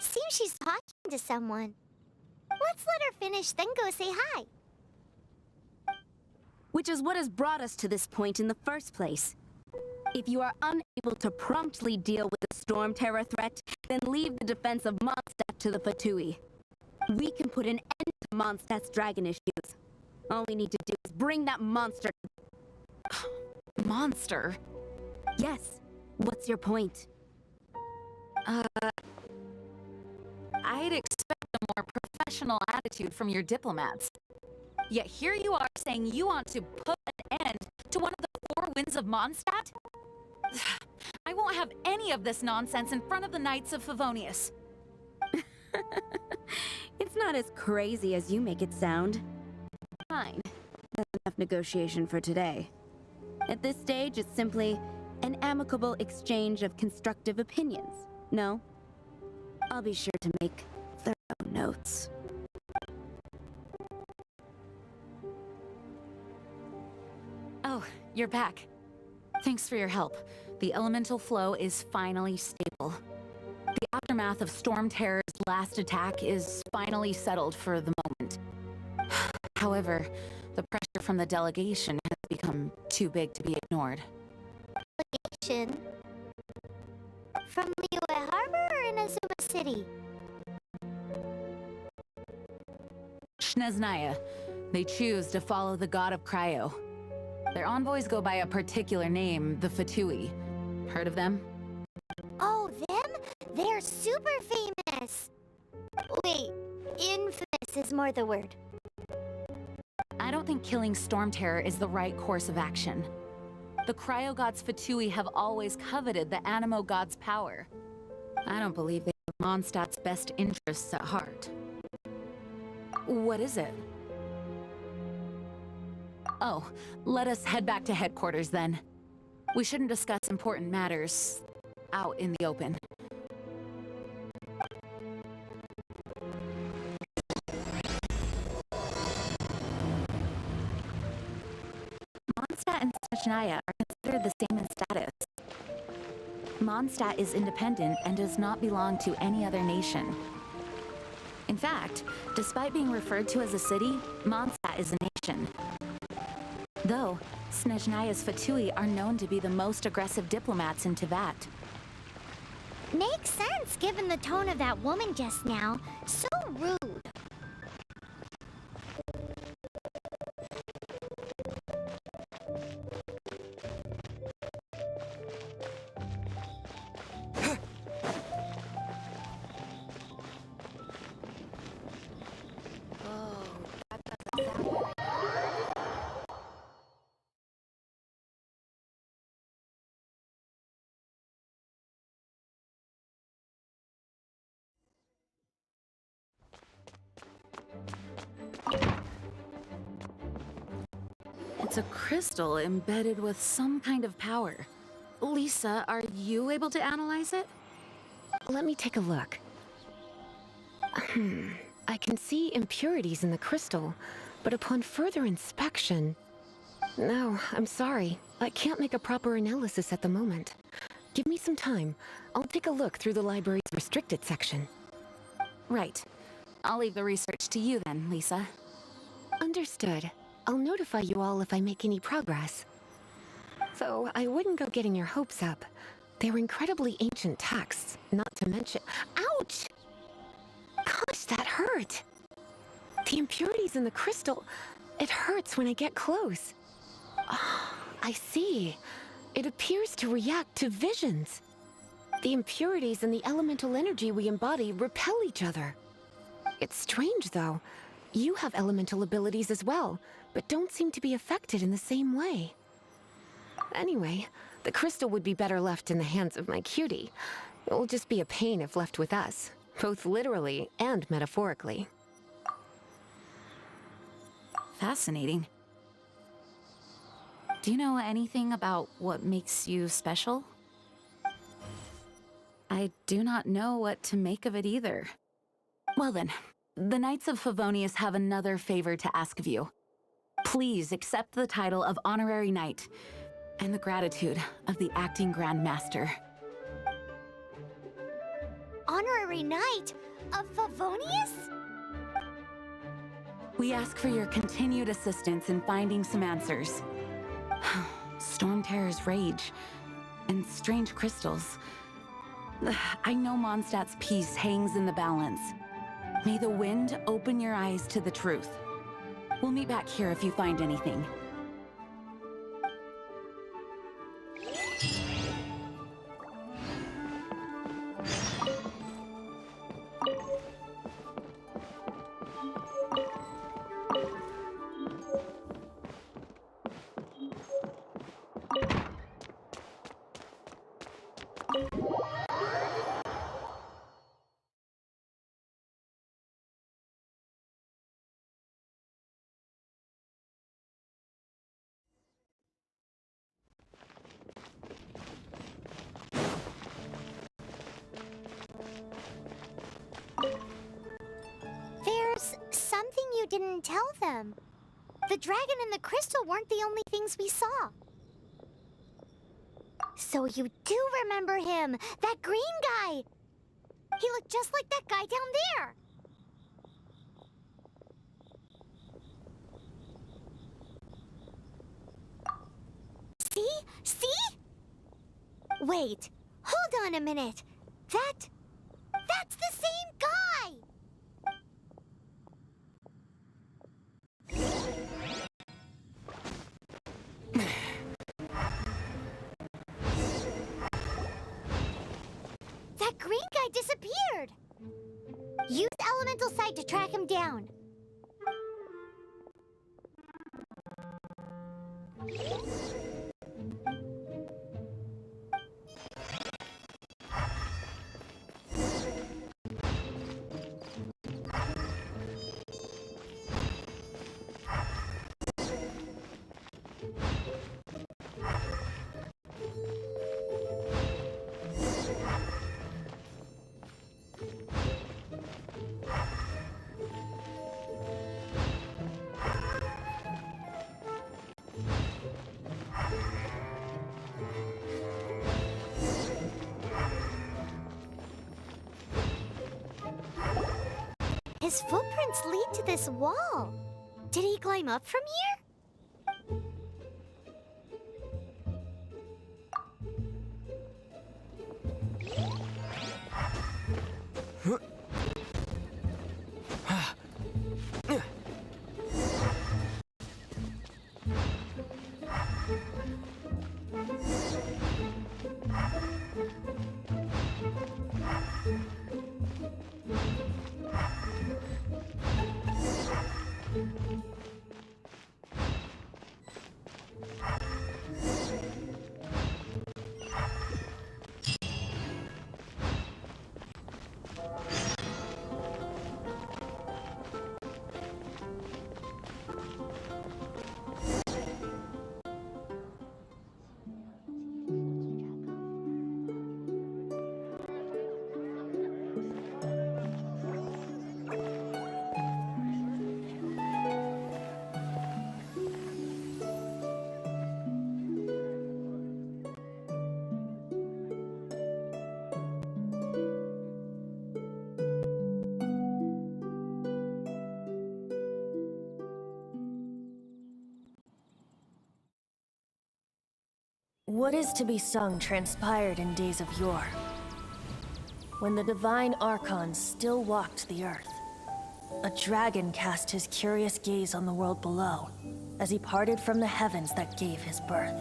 Seems she's talking to someone. Let's let her finish, then go say hi. Which is what has brought us to this point in the first place. If you are unable to promptly deal with the Storm Terror threat, then leave the defense of Mondstadt to the Fatui. We can put an end to Mondstadt's dragon issues. All we need to do is bring that monster. Monster? Yes. What's your point? I'd expect a more professional attitude from your diplomats. Yet here you are saying you want to put an end to one of the four winds of Mondstadt? I won't have any of this nonsense in front of the Knights of Favonius. It's not as crazy as you make it sound. Fine. That's enough negotiation for today. At this stage, it's simply an amicable exchange of constructive opinions. No? I'll be sure to make thorough notes. Oh, you're back. Thanks for your help. The elemental flow is finally stable. The aftermath of Storm Terror's last attack is finally settled for the moment. However, the pressure from the delegation has become too big to be ignored. Delegation? From Liyue Harbor or Inazuma City? Snezhnaya. They choose to follow the god of Cryo. Their envoys go by a particular name, the Fatui. Heard of them? Oh, them? They're super famous! Wait, infamous is more the word. I don't think killing Storm Terror is the right course of action. The Cryo God's Fatui have always coveted the Animo God's power. I don't believe they have Mondstadt's best interests at heart. What is it? Oh, let us head back to headquarters then. We shouldn't discuss important matters out in the open. Mondstadt and Snezhnaya are considered the same in status. Mondstadt is independent and does not belong to any other nation. In fact, despite being referred to as a city, Mondstadt is a nation. Though, Snezhnaya's Fatui are known to be the most aggressive diplomats in Teyvat. Makes sense given the tone of that woman just now. So rude. It's a crystal embedded with some kind of power. Lisa, are you able to analyze it? Let me take a look. I can see impurities in the crystal, but upon further inspection... No, I'm sorry. I can't make a proper analysis at the moment. Give me some time. I'll take a look through the library's restricted section. Right. I'll leave the research to you then, Lisa. Understood. I'll notify you all if I make any progress. Though I wouldn't go getting your hopes up. They're incredibly ancient texts, not to mention... Ouch! Gosh, that hurt! The impurities in the crystal... It hurts when I get close. Oh, I see. It appears to react to visions. The impurities and the elemental energy we embody repel each other. It's strange, though. You have elemental abilities as well, but don't seem to be affected in the same way. Anyway, the crystal would be better left in the hands of my cutie. It will just be a pain if left with us, both literally and metaphorically. Fascinating. Do you know anything about what makes you special? I do not know what to make of it either. Well then, the Knights of Favonius have another favor to ask of you. Please accept the title of Honorary Knight, and the gratitude of the Acting Grand Master. Honorary very night of Favonius? We ask for your continued assistance in finding some answers. Storm Terror's rage and strange crystals. I know Mondstadt's peace hangs in the balance. May the wind open your eyes to the truth. We'll meet back here if you find anything. There's something you didn't tell them. The dragon and the crystal weren't the only things we saw. So you do remember him, that green guy. He looked just like that guy down there. See? See? Wait, hold on a minute. That's the same guy! That green guy disappeared! Use elemental sight to track him down. His footprints lead to this wall. Did he climb up from here? What is to be sung transpired in days of yore, when the divine archons still walked the earth. A dragon cast his curious gaze on the world below, as he parted from the heavens that gave his birth.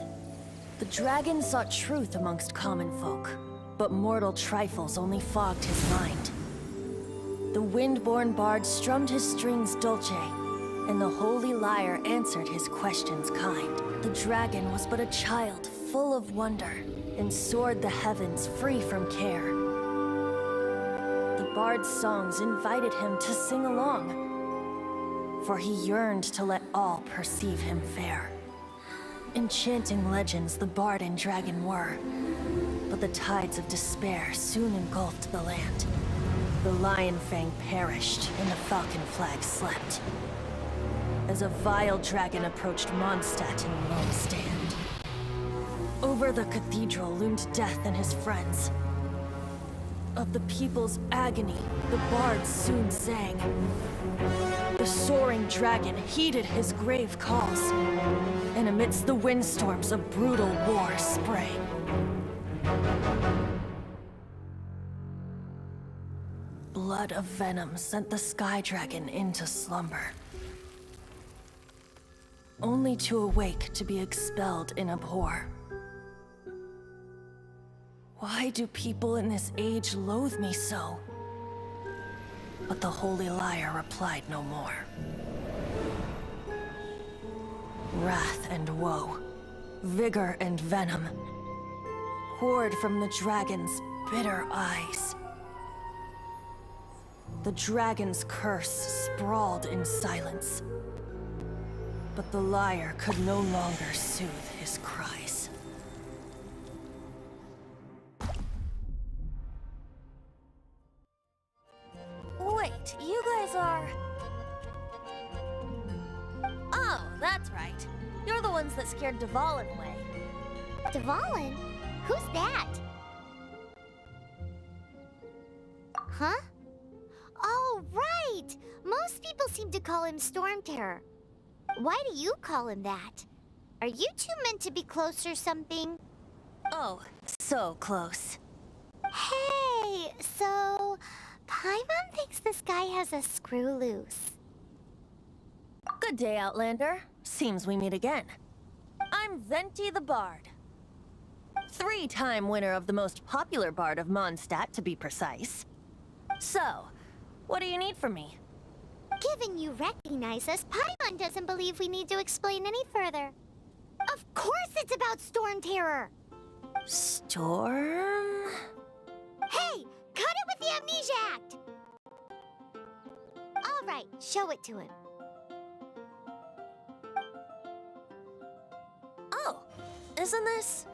The dragon sought truth amongst common folk, but mortal trifles only fogged his mind. The wind-born bard strummed his strings dulce, and the holy lyre answered his questions kind. The dragon was but a child, full of wonder, and soared the heavens free from care. The bard's songs invited him to sing along, for he yearned to let all perceive him fair. Enchanting legends the bard and dragon were, but the tides of despair soon engulfed the land. The lion fang perished, and the falcon flag slept, as a vile dragon approached Mondstadt in lone stand. Over the cathedral loomed death and his friends. of the people's agony, the bards soon sang. The soaring dragon heeded his grave calls, and amidst the windstorms a brutal war sprang. Blood of venom sent the sky dragon into slumber, only to awake to be expelled in abhor. Why do people in this age loathe me so? But the holy liar replied no more. Wrath and woe, vigor and venom, poured from the dragon's bitter eyes. The dragon's curse sprawled in silence, but the liar could no longer soothe his cries. Wait, you guys are... Oh, that's right. You're the ones that scared Dvalin away. Dvalin? Who's that? Huh? Oh, right! Most people seem to call him Storm Terror. Why do you call him that? Are you two meant to be close or something? Oh, so close. Hey, so... Paimon thinks this guy has a screw loose. Good day, Outlander. Seems we meet again. I'm Venti the Bard. 3-time winner of the most popular bard of Mondstadt, to be precise. So, what do you need from me? Given you recognize us, Paimon doesn't believe we need to explain any further. Of course it's about Storm Terror! Storm? Hey! Cut it with the Amnesia Act! Alright, show it to him. Oh, isn't this...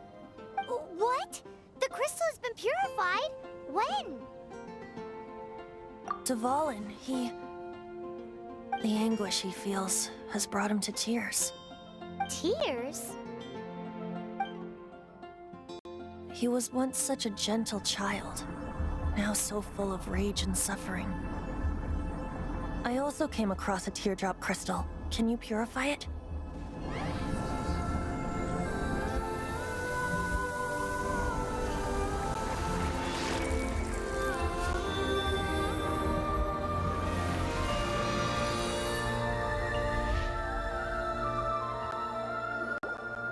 What? The crystal has been purified? When? Dvalin, the anguish he feels has brought him to tears. Tears? He was once such a gentle child, now so full of rage and suffering. I also came across a teardrop crystal. Can you purify it?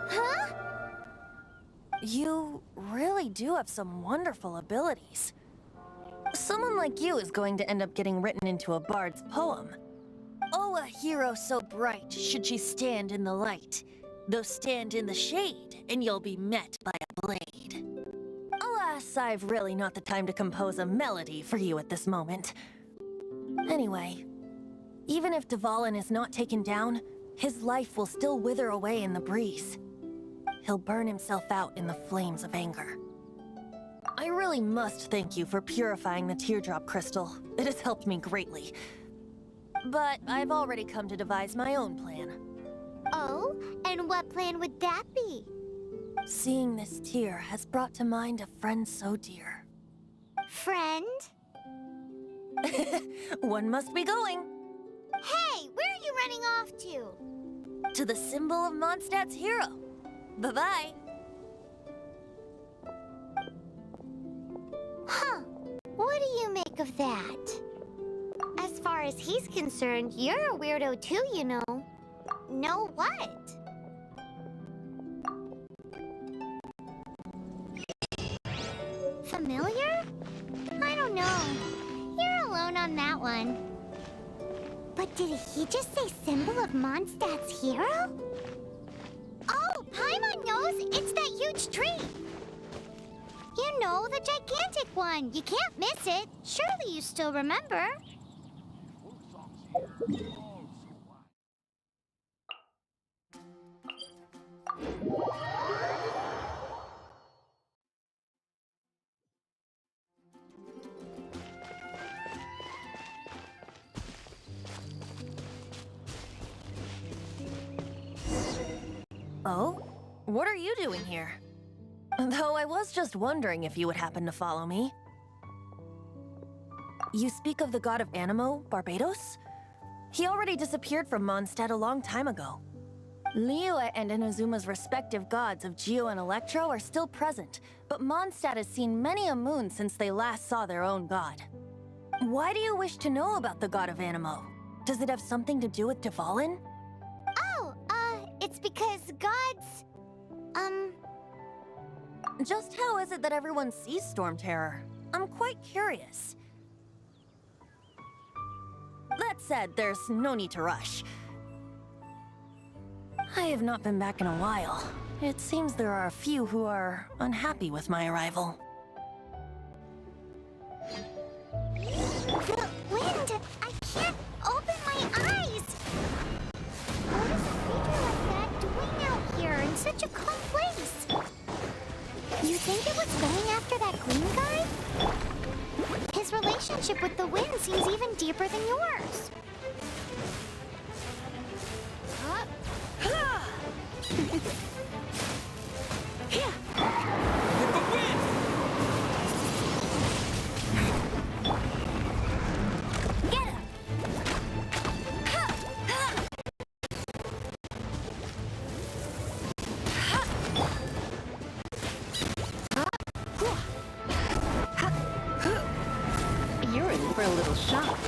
Huh? You really do have some wonderful abilities. Someone like you is going to end up getting written into a bard's poem. Oh, a hero so bright, should she stand in the light. Though stand in the shade, and you'll be met by a blade. Alas, I've really not the time to compose a melody for you at this moment. Anyway, even if Dvalin is not taken down, his life will still wither away in the breeze. He'll burn himself out in the flames of anger. I really must thank you for purifying the teardrop crystal. It has helped me greatly. But I've already come to devise my own plan. Oh, and what plan would that be? Seeing this tear has brought to mind a friend so dear. Friend? One must be going. Hey, where are you running off to? To the symbol of Mondstadt's hero. Bye-bye. Huh. What do you make of that? As far as he's concerned, you're a weirdo too, you know. Know what? Familiar? I don't know. You're alone on that one. But did he just say symbol of Mondstadt's hero? Oh, Paimon knows! It's that huge tree! You know, the gigantic one. You can't miss it. Surely you still remember. Oh? What are you doing here? Though I was just wondering if you would happen to follow me. You speak of the god of Animo, Barbados? He already disappeared from Mondstadt a long time ago. Liyue and Inazuma's respective gods of Geo and Electro are still present, but Mondstadt has seen many a moon since they last saw their own god. Why do you wish to know about the god of Animo? Does it have something to do with Dvalin? Oh, it's because gods... Just how is it that everyone sees Storm Terror? I'm quite curious. That said, there's no need to rush. I have not been back in a while. It seems there are a few who are unhappy with my arrival. The wind! I can't open my eyes! What is a creature like that doing out here in such a calm place? You think it was going after that green guy? His relationship with the wind seems even deeper than yours. You're in for a little shock.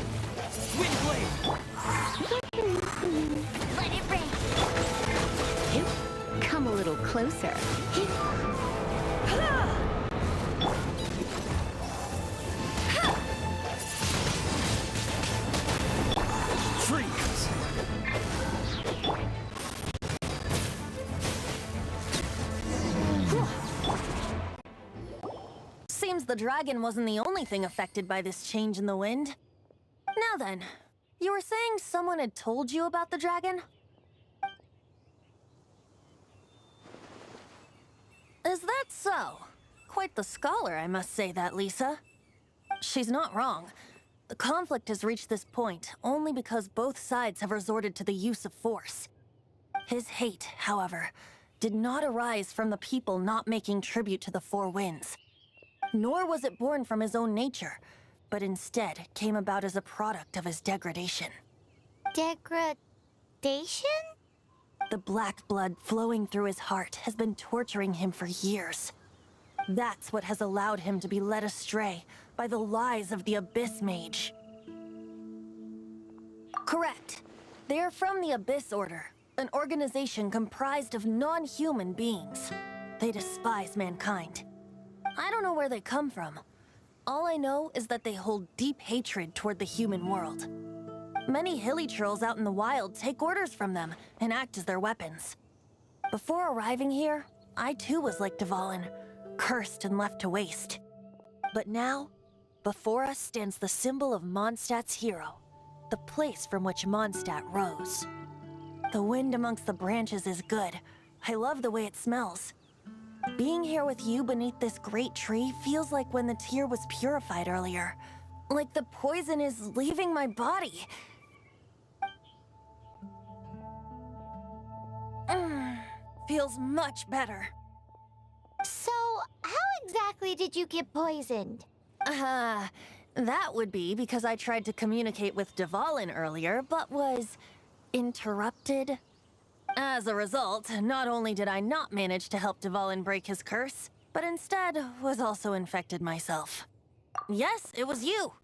Let it rain. Come a little closer. Freeze! Seems the dragon wasn't the only thing affected by this change in the wind. Now then, you were saying someone had told you about the dragon? Is that so? Quite the scholar, I must say that, Lisa. She's not wrong. The conflict has reached this point only because both sides have resorted to the use of force. His hate, however, did not arise from the people not making tribute to the Four Winds. Nor was it born from his own nature, but instead came about as a product of his degradation. Degradation? The black blood flowing through his heart has been torturing him for years. That's what has allowed him to be led astray by the lies of the Abyss Mage. Correct. They are from the Abyss Order, an organization comprised of non-human beings. They despise mankind. I don't know where they come from. All I know is that they hold deep hatred toward the human world. Many hilly trolls out in the wild take orders from them and act as their weapons. Before arriving here, I too was like Dvalin, cursed and left to waste. But now, before us stands the symbol of Mondstadt's hero, the place from which Mondstadt rose. The wind amongst the branches is good. I love the way it smells. Being here with you beneath this great tree feels like when the tear was purified earlier. Like the poison is leaving my body. Feels much better. So, how exactly did you get poisoned? That would be because I tried to communicate with Dvalin earlier, but was interrupted. As a result, not only did I not manage to help Dvalin break his curse, but instead was also infected myself. Yes, it was you.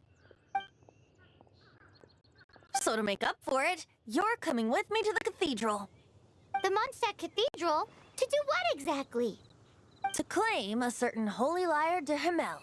So to make up for it, you're coming with me to the cathedral. The Mondstadt Cathedral? To do what exactly? To claim a certain holy lyre de Himmel.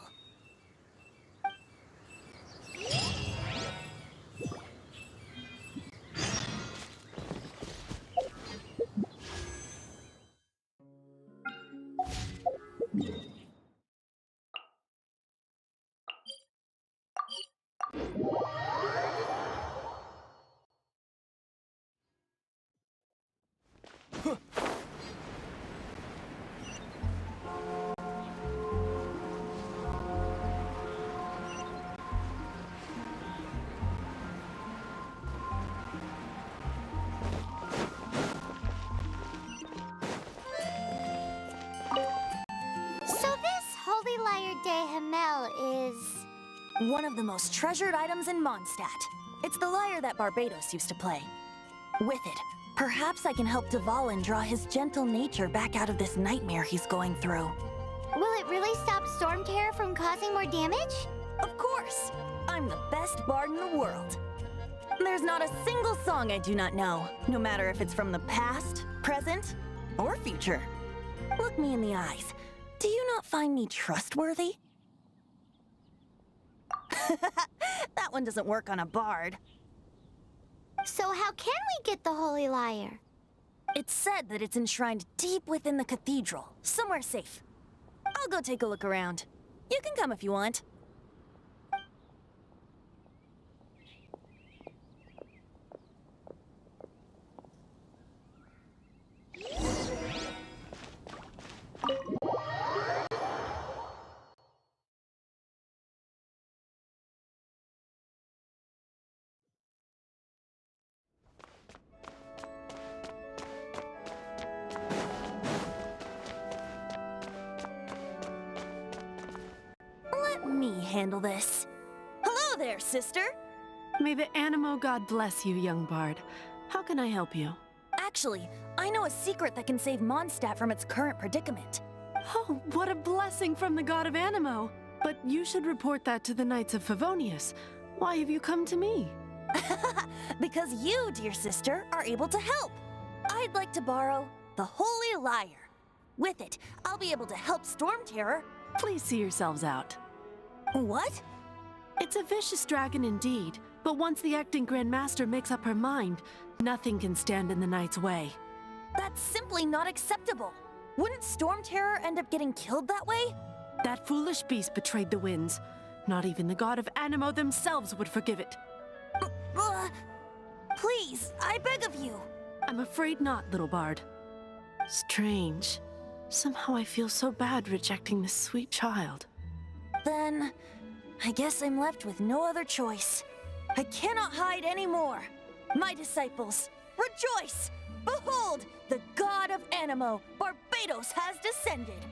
one of the most treasured items in Mondstadt. It's the lyre that Barbados used to play. With it, perhaps I can help Dvalin draw his gentle nature back out of this nightmare he's going through. Will it really stop Storm Terror from causing more damage? Of course! I'm the best bard in the world. There's not a single song I do not know, no matter if it's from the past, present, or future. Look me in the eyes. Do you not find me trustworthy? That one doesn't work on a bard. So how can we get the Holy Lyre? It's said that it's enshrined deep within the cathedral, somewhere safe. I'll go take a look around. You can come if you want. Let me handle this. Hello there, sister! May the Animo God bless you, young bard. How can I help you? Actually, I know a secret that can save Mondstadt from its current predicament. Oh, what a blessing from the god of Animo! But you should report that to the Knights of Favonius. Why have you come to me? Because you, dear sister, are able to help. I'd like to borrow the Holy Lyre. With it, I'll be able to help Storm Terror. Please see yourselves out. What? It's a vicious dragon indeed, but once the acting Grand Master makes up her mind, nothing can stand in the Knight's way. That's simply not acceptable. Wouldn't Storm Terror end up getting killed that way? That foolish beast betrayed the winds. Not even the god of Animo themselves would forgive it. Please, I beg of you. I'm afraid not, little bard. Strange. Somehow I feel so bad rejecting this sweet child. Then, I guess I'm left with no other choice. I cannot hide anymore. My disciples, rejoice! Behold, the god of Animo, Barbados, has descended.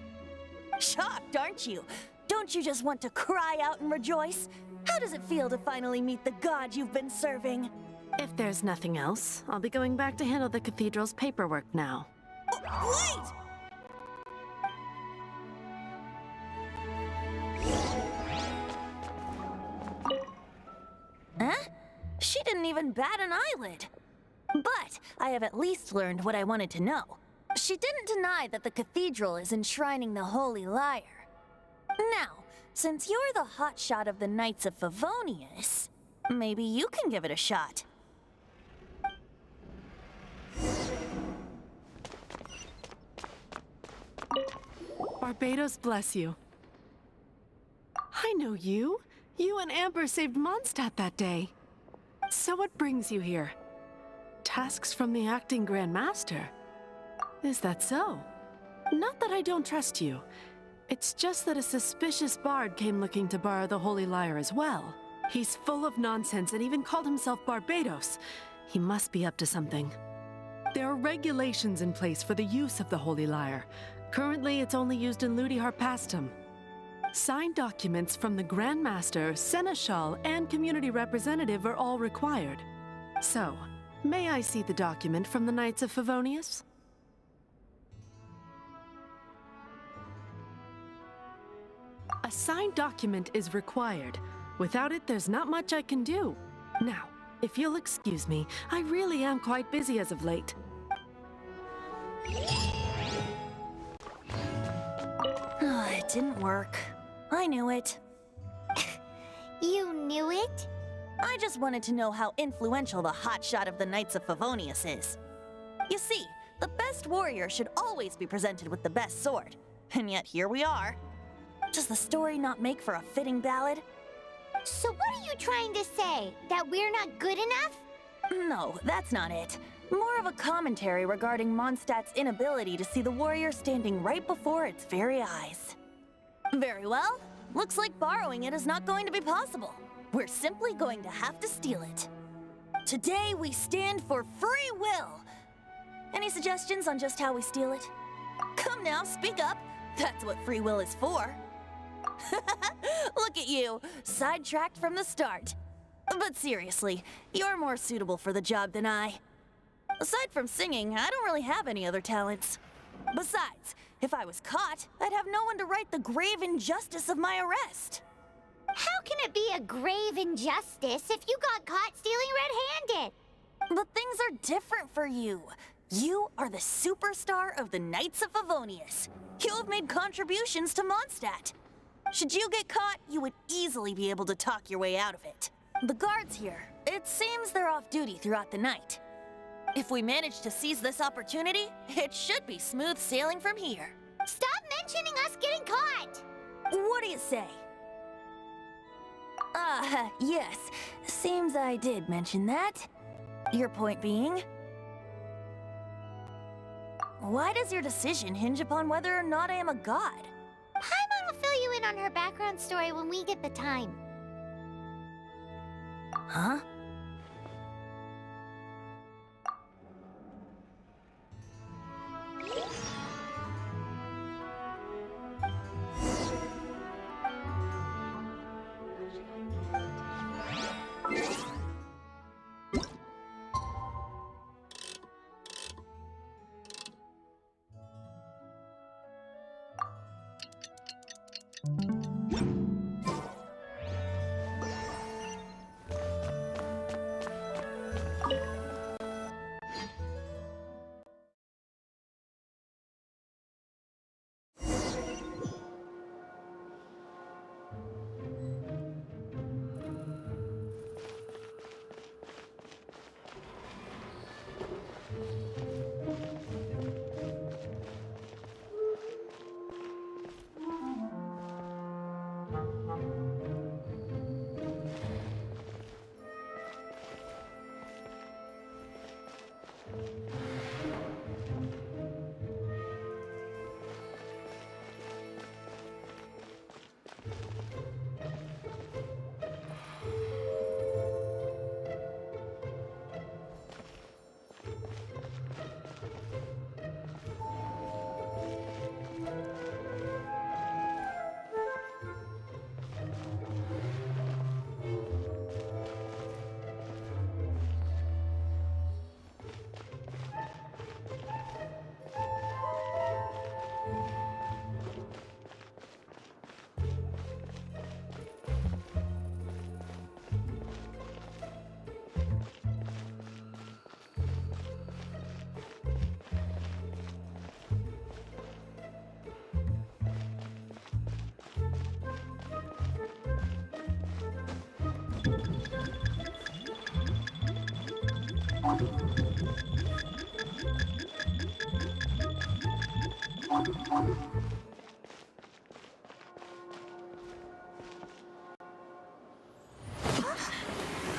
Shocked, aren't you? Don't you just want to cry out and rejoice? How does it feel to finally meet the god you've been serving? If there's nothing else, I'll be going back to handle the cathedral's paperwork now. Wait! Huh? She didn't even bat an eyelid. But I have at least learned what I wanted to know. She didn't deny that the cathedral is enshrining the Holy Lyre. Now, since you're the hotshot of the Knights of Favonius, maybe you can give it a shot. Barbados bless you. I know you. You and Amber saved Mondstadt that day. So what brings you here? Tasks from the acting Grand Master? Is that so? Not that I don't trust you. It's just that a suspicious bard came looking to borrow the Holy Lyre as well. He's full of nonsense and even called himself Barbados. He must be up to something. There are regulations in place for the use of the Holy Lyre. Currently, it's only used in Ludi Harpastum. Signed documents from the Grand Master, Seneschal, and Community Representative are all required. So, may I see the document from the Knights of Favonius? A signed document is required. Without it, there's not much I can do. Now, if you'll excuse me, I really am quite busy as of late. It didn't work. I knew it. You knew it? I just wanted to know how influential the hotshot of the Knights of Favonius is. You see, the best warrior should always be presented with the best sword. And yet here we are. Does the story not make for a fitting ballad? So what are you trying to say? That we're not good enough? No, that's not it. More of a commentary regarding Mondstadt's inability to see the warrior standing right before its very eyes. Very well. Looks like borrowing it is not going to be possible. We're simply going to have to steal it. Today we stand for free will. Any suggestions on just how we steal it? Come now, speak up. That's what free will is for. Look at you, sidetracked from the start. But seriously, you're more suitable for the job than I. Aside from singing, I don't really have any other talents. Besides, if I was caught, I'd have no one to right the grave injustice of my arrest. How can it be a grave injustice if you got caught stealing red-handed? But things are different for you. You are the superstar of the Knights of Favonius. You have made contributions to Mondstadt. Should you get caught, you would easily be able to talk your way out of it. The guards here, it seems they're off duty throughout the night. If we manage to seize this opportunity, it should be smooth sailing from here. Stop mentioning us getting caught! What do you say? Yes. Seems I did mention that. Your point being? Why does your decision hinge upon whether or not I am a god? Paimon will fill you in on her background story when we get the time. Huh?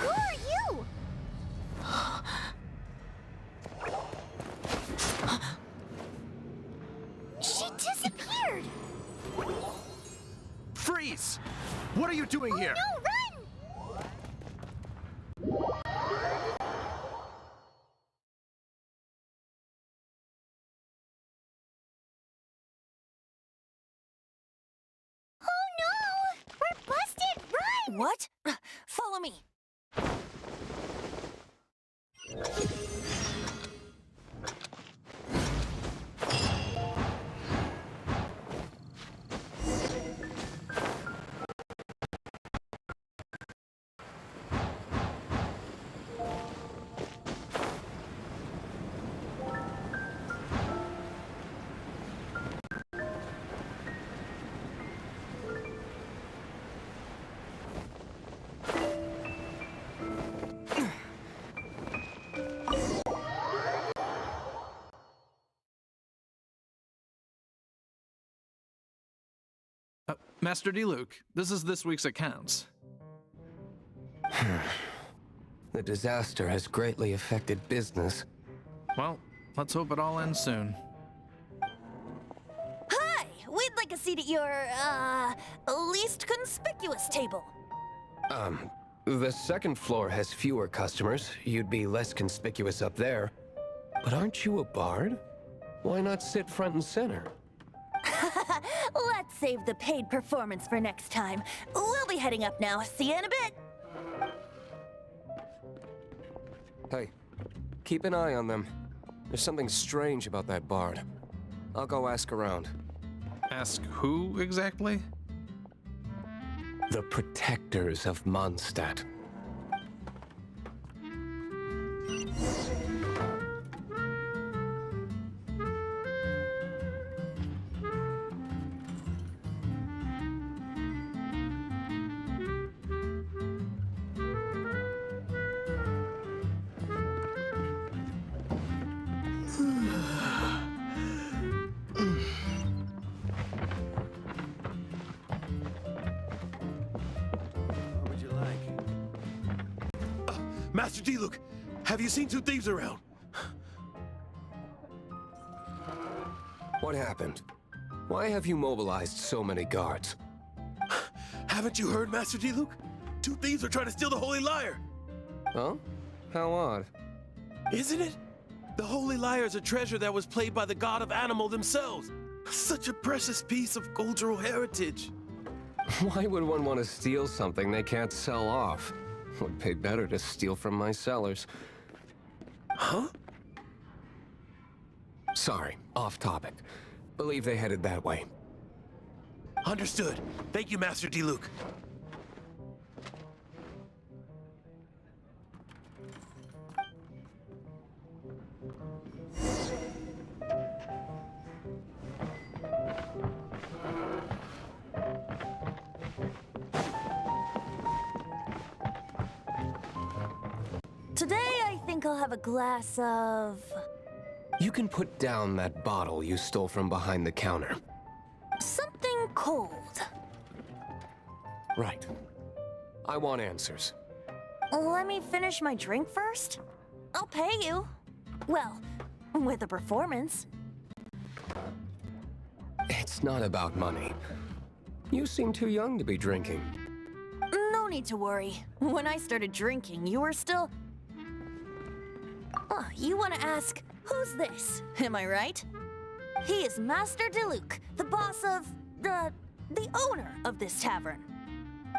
Who are you? She disappeared! Freeze! What are you doing here? No, run! Oh no! We're busted! Run! What? Follow me. Master Diluc, this is this week's accounts. The disaster has greatly affected business. Well, let's hope it all ends soon. Hi! We'd like a seat at your, least conspicuous table. The second floor has fewer customers. You'd be less conspicuous up there. But aren't you a bard? Why not sit front and center? Let's save the paid performance for next time. We'll be heading up now. See you in a bit. Hey, keep an eye on them. There's something strange about that bard. I'll go ask around. Ask who exactly? The protectors of Mondstadt. Master Diluc, have you seen two thieves around? What happened? Why have you mobilized so many guards? Haven't you heard, Master Diluc? Two thieves are trying to steal the Holy Lyre. Huh? How odd. Isn't it? The Holy Lyre is a treasure that was played by the god of animal themselves. Such a precious piece of cultural heritage. Why would one want to steal something they can't sell off? Would pay better to steal from my sellers. Huh? Sorry, off topic. Believe they headed that way. Understood. Thank you, Master Diluc. Today, I think I'll have a glass of... You can put down that bottle you stole from behind the counter. something cold. Right. I want answers. Let me finish my drink first. I'll pay you. Well, with a performance. It's not about money. You seem too young to be drinking. No need to worry. When I started drinking, you were still... Oh, you want to ask, who's this? Am I right? He is Master Diluc, the boss of... the owner of this tavern.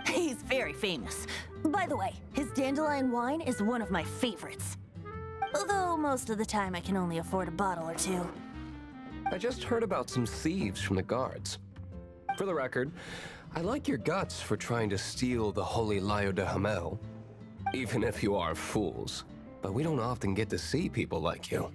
He's very famous. By the way, his dandelion wine is one of my favorites. Although most of the time I can only afford a bottle or two. I just heard about some thieves from the guards. For the record, I like your guts for trying to steal the Holy Lyre de Hamel. Even if you are fools. But we don't often get to see people like you.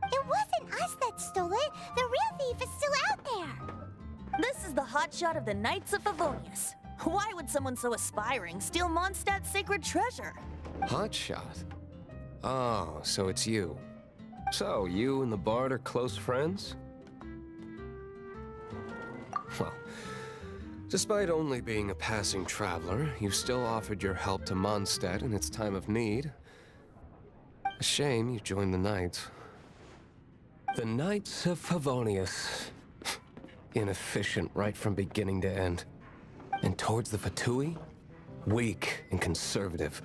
It wasn't us that stole it. The real thief is still out there. This is the hotshot of the Knights of Favonius. Why would someone so aspiring steal Mondstadt's sacred treasure? Hotshot? Oh, so it's you. So, you and the bard are close friends? Well, despite only being a passing traveler, you still offered your help to Mondstadt in its time of need. A shame you joined the Knights. The Knights of Favonius. Inefficient right from beginning to end. And towards the Fatui, weak and conservative.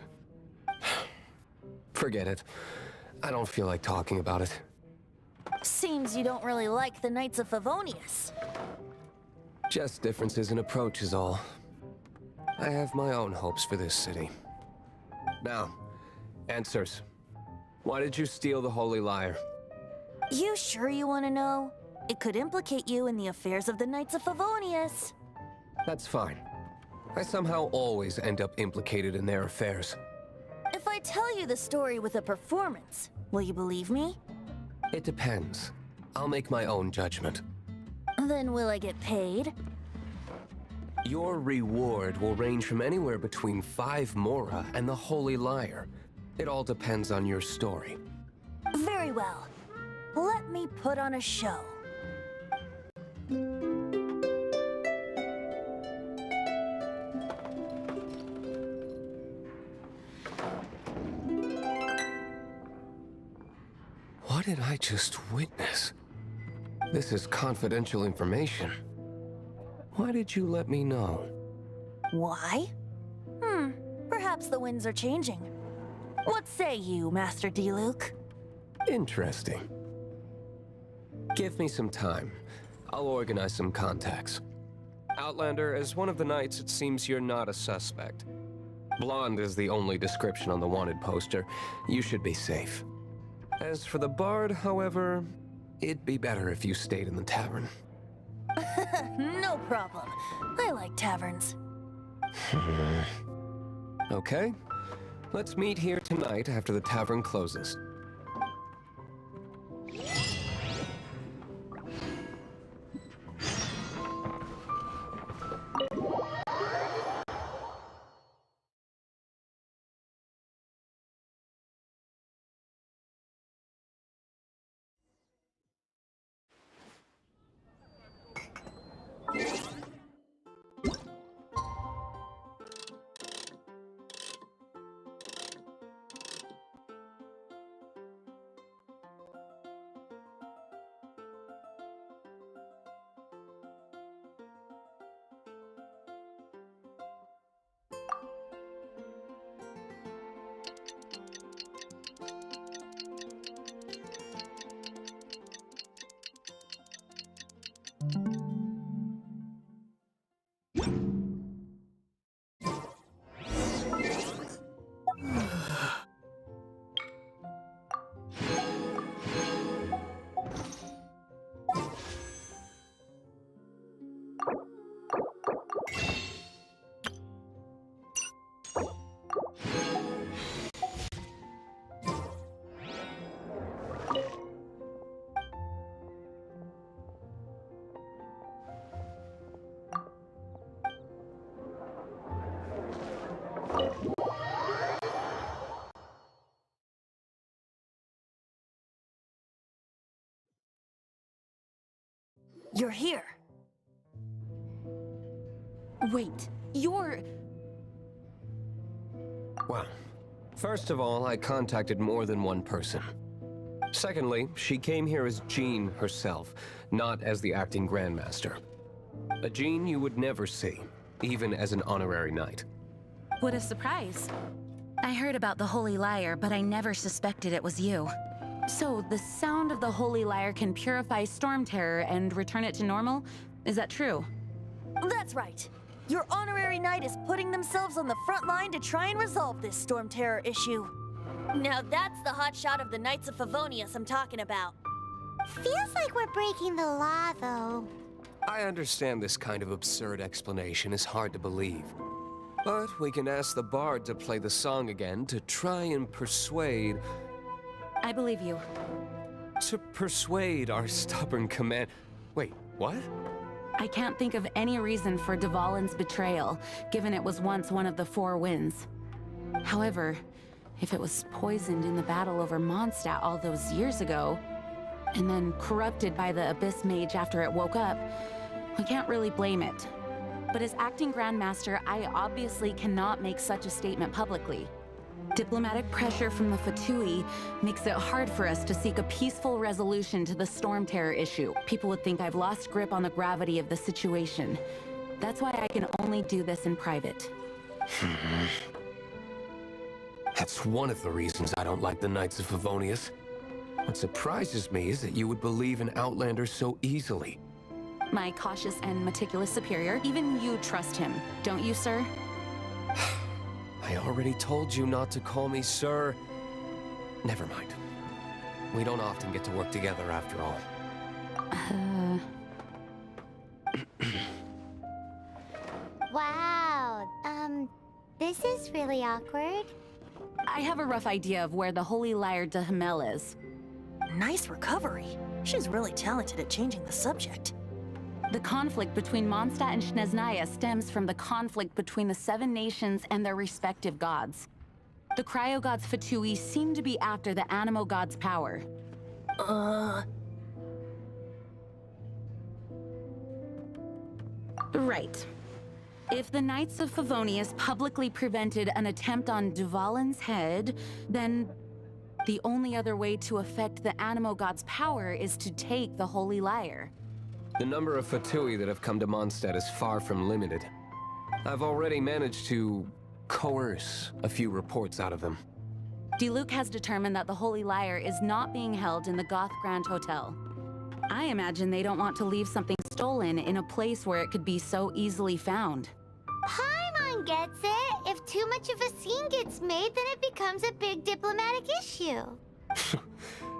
Forget it. I don't feel like talking about it. Seems you don't really like the Knights of Favonius. Just differences in approach is all. I have my own hopes for this city. Now, answers. Why did you steal the Holy Lyre? You sure you want to know? It could implicate you in the affairs of the Knights of Favonius. That's fine. I somehow always end up implicated in their affairs. If I tell you the story with a performance, will you believe me? It depends. I'll make my own judgment. Then will I get paid? Your reward will range from anywhere between 5 Mora and the Holy Lyre. It all depends on your story. Very well. Let me put on a show. What did I just witness? This is confidential information. Why did you let me know? Why? Perhaps the winds are changing. What say you, Master Diluc? Interesting. Give me some time. I'll organize some contacts. Outlander, as one of the knights, it seems you're not a suspect. Blonde is the only description on the wanted poster. You should be safe. As for the bard, however, it'd be better if you stayed in the tavern. No problem. I like taverns. Okay. Let's meet here tonight after the tavern closes. You're here. Wait, you're... Well, first of all, I contacted more than one person. Secondly, she came here as Jean herself, not as the acting Grandmaster. A Jean you would never see, even as an honorary knight. What a surprise. I heard about the Holy Lyre, but I never suspected it was you. So, the sound of the Holy Lyre can purify Storm Terror and return it to normal? Is that true? That's right. Your honorary knight is putting themselves on the front line to try and resolve this Storm Terror issue. Now that's the hotshot of the Knights of Favonius I'm talking about. Feels like we're breaking the law, though. I understand this kind of absurd explanation is hard to believe. But we can ask the bard to play the song again to try and persuade... I believe you. To persuade our stubborn command... Wait, what? I can't think of any reason for Dvalin's betrayal, given it was once one of the Four Winds. However, if it was poisoned in the battle over Mondstadt all those years ago, and then corrupted by the Abyss Mage after it woke up, we can't really blame it. But as acting Grandmaster, I obviously cannot make such a statement publicly. Diplomatic pressure from the Fatui makes it hard for us to seek a peaceful resolution to the Storm Terror issue. People would think I've lost grip on the gravity of the situation. That's why I can only do this in private. That's one of the reasons I don't like the Knights of Favonius. What surprises me is that you would believe in Outlander so easily. My cautious and meticulous superior, even you trust him, don't you, sir? I already told you not to call me sir. Never mind. We don't often get to work together after all. Wow, this is really awkward. I have a rough idea of where the Holy Lyre de Himmel is. Nice recovery. She's really talented at changing the subject. The conflict between Mondstadt and Snezhnaya stems from the conflict between the Seven Nations and their respective gods. The Cryo-gods Fatui seem to be after the Animo god's power. Right. If the Knights of Favonius publicly prevented an attempt on Dvalin's head, then the only other way to affect the Animo god's power is to take the Holy Lyre. The number of Fatui that have come to Mondstadt is far from limited. I've already managed to coerce a few reports out of them. Diluc has determined that the Holy Lyre is not being held in the Goth Grand Hotel. I imagine they don't want to leave something stolen in a place where it could be so easily found. Paimon gets it. If too much of a scene gets made, then it becomes a big diplomatic issue.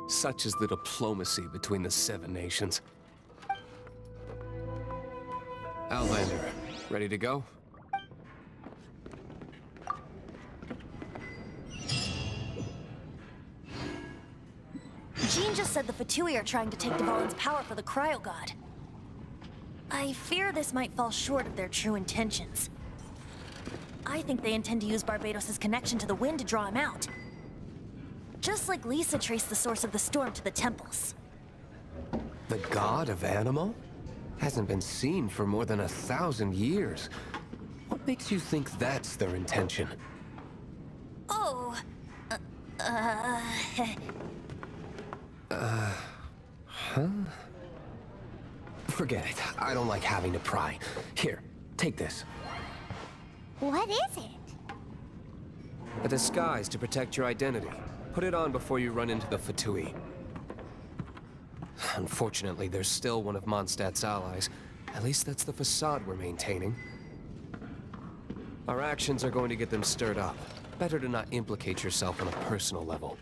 Such is the diplomacy between the Seven Nations. Outlander, ready to go? Jean just said the Fatui are trying to take Dvalin's power for the Cryo God. I fear this might fall short of their true intentions. I think they intend to use Barbados' connection to the wind to draw him out. Just like Lisa traced the source of the storm to the temples. The god of Animal? Hasn't been seen for more than 1,000 years. What makes you think that's their intention? Oh... Huh? Forget it. I don't like having to pry. Here, take this. What is it? A disguise to protect your identity. Put it on before you run into the Fatui. Unfortunately, there's still one of Mondstadt's allies. At least that's the facade we're maintaining. Our actions are going to get them stirred up. Better to not implicate yourself on a personal level.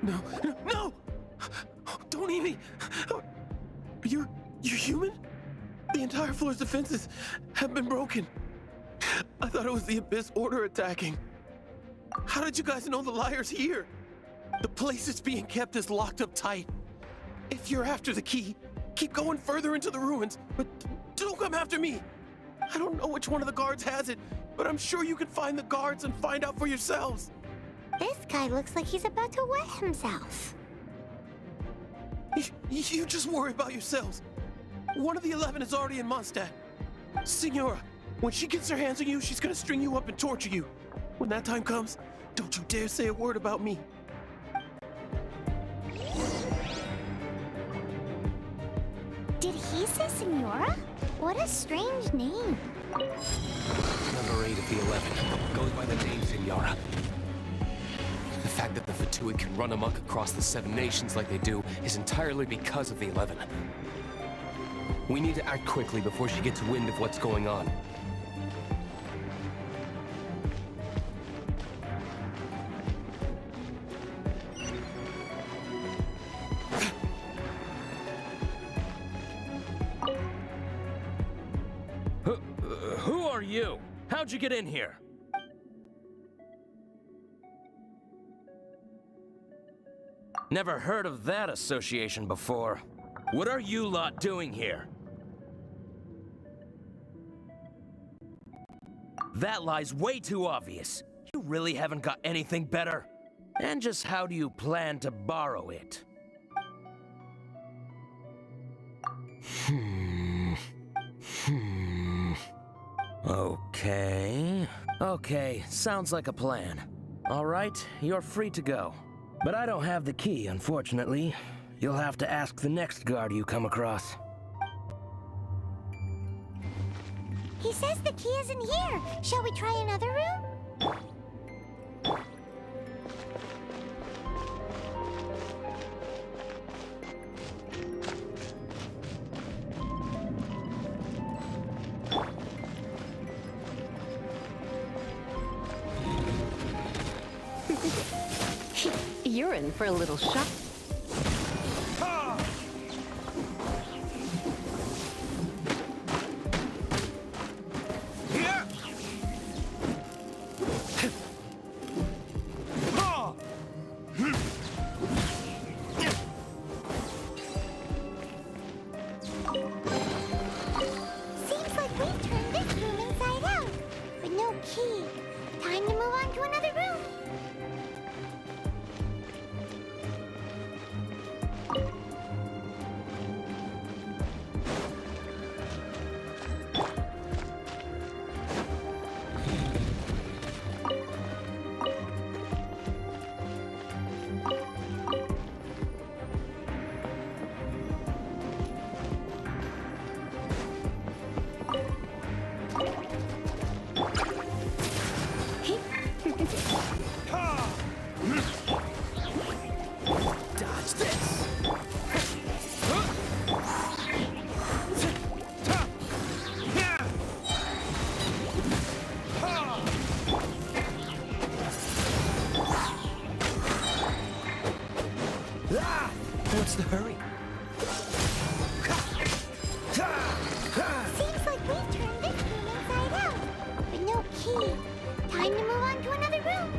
No, no, no! Don't eat me! You're human? The entire floor's defenses have been broken. I thought it was the Abyss Order attacking. How did you guys know the liar's here? The place it's being kept is locked up tight. If you're after the key, keep going further into the ruins, but don't come after me. I don't know which one of the guards has it, but I'm sure you can find the guards and find out for yourselves. This guy looks like he's about to wet himself. You just worry about yourselves. One of the 11 is already in Mondstadt. Signora, when she gets her hands on you, she's gonna string you up and torture you. When that time comes, don't you dare say a word about me. Did he say Senora? What a strange name. Number 8 of the 11 goes by the name Signora. The fact that the Fatui can run amok across the Seven Nations like they do is entirely because of the 11. We need to act quickly before she gets wind of what's going on. Who are you? How'd you get in here? Never heard of that association before. What are you lot doing here? That lie's way too obvious. You really haven't got anything better? And just how do you plan to borrow it? Okay, sounds like a plan. All right, you're free to go. But I don't have the key, unfortunately. You'll have to ask the next guard you come across. He says the key isn't here. Shall we try another room? You're in for a little shock. Seems like we've turned this room inside out. But no key. Time to move on to another room. Dodge this! What's the hurry? Seems like we've turned this room inside out. But no key. Time to move on to another room.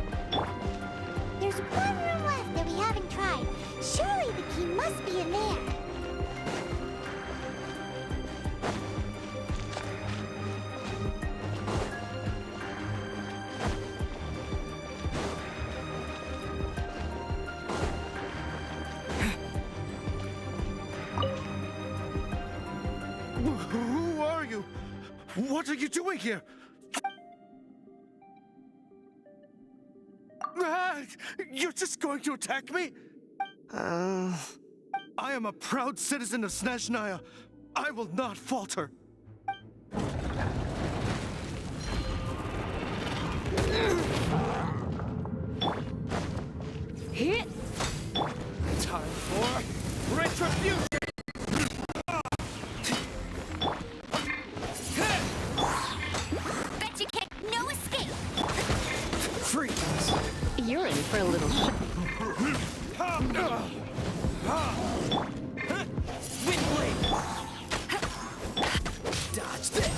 There's one room left that we haven't tried. Surely the key must be in there. Who are you? What are you doing here? You're just going to attack me? I am a proud citizen of Snezhnaya. I will not falter. Hit! Time for retribution! Bet you kick, no escape. Freeze! You're in for a little shock. Wind blade! Dodge this!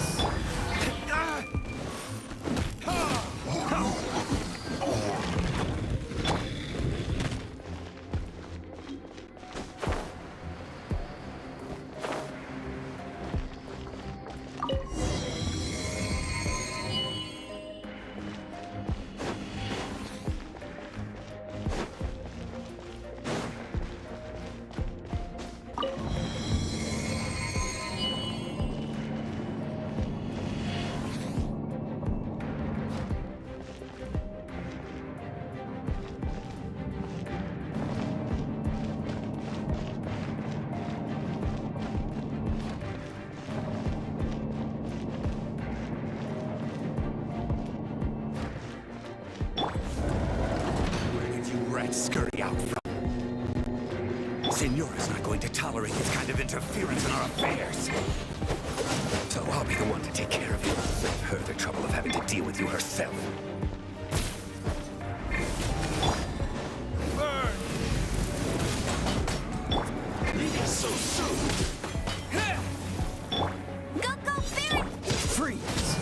Scurry out from. Senora's not going to tolerate this kind of interference in our affairs. So I'll be the one to take care of you. Save her the trouble of having to deal with you herself. Burn! Leaving so soon! Go, go, Baron! Freeze!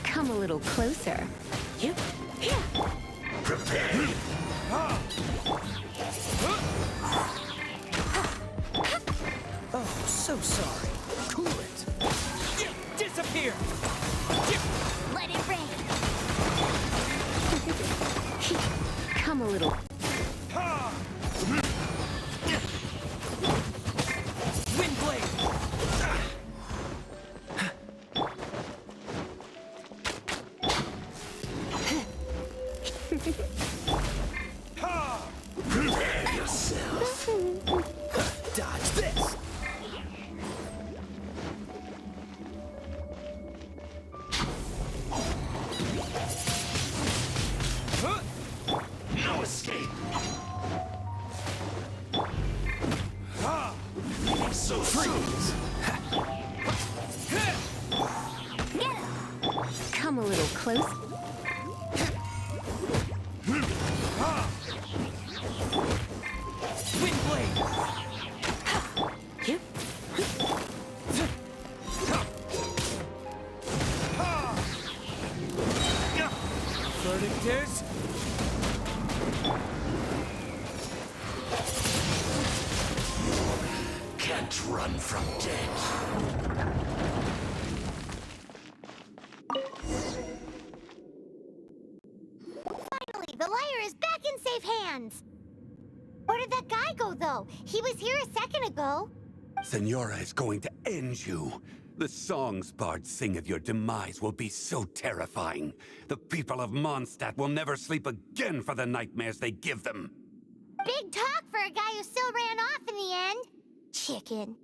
Come a little closer. Here. Prepare! Oh, so sorry. Cool it. Disappear! Let it rain. Come a little. Wind Prepare yourself. Dodge this. No escape. So freeze. Come a little close. Wind blade. Yep. Flirting tears. Can't run from death. Finally, the lyre is back in safe hands. Where did that guy go, though? He was here a second ago. Senora is going to end you. The songs bards sing of your demise will be so terrifying. The people of Mondstadt will never sleep again for the nightmares they give them. Big talk for a guy who still ran off in the end. Chicken.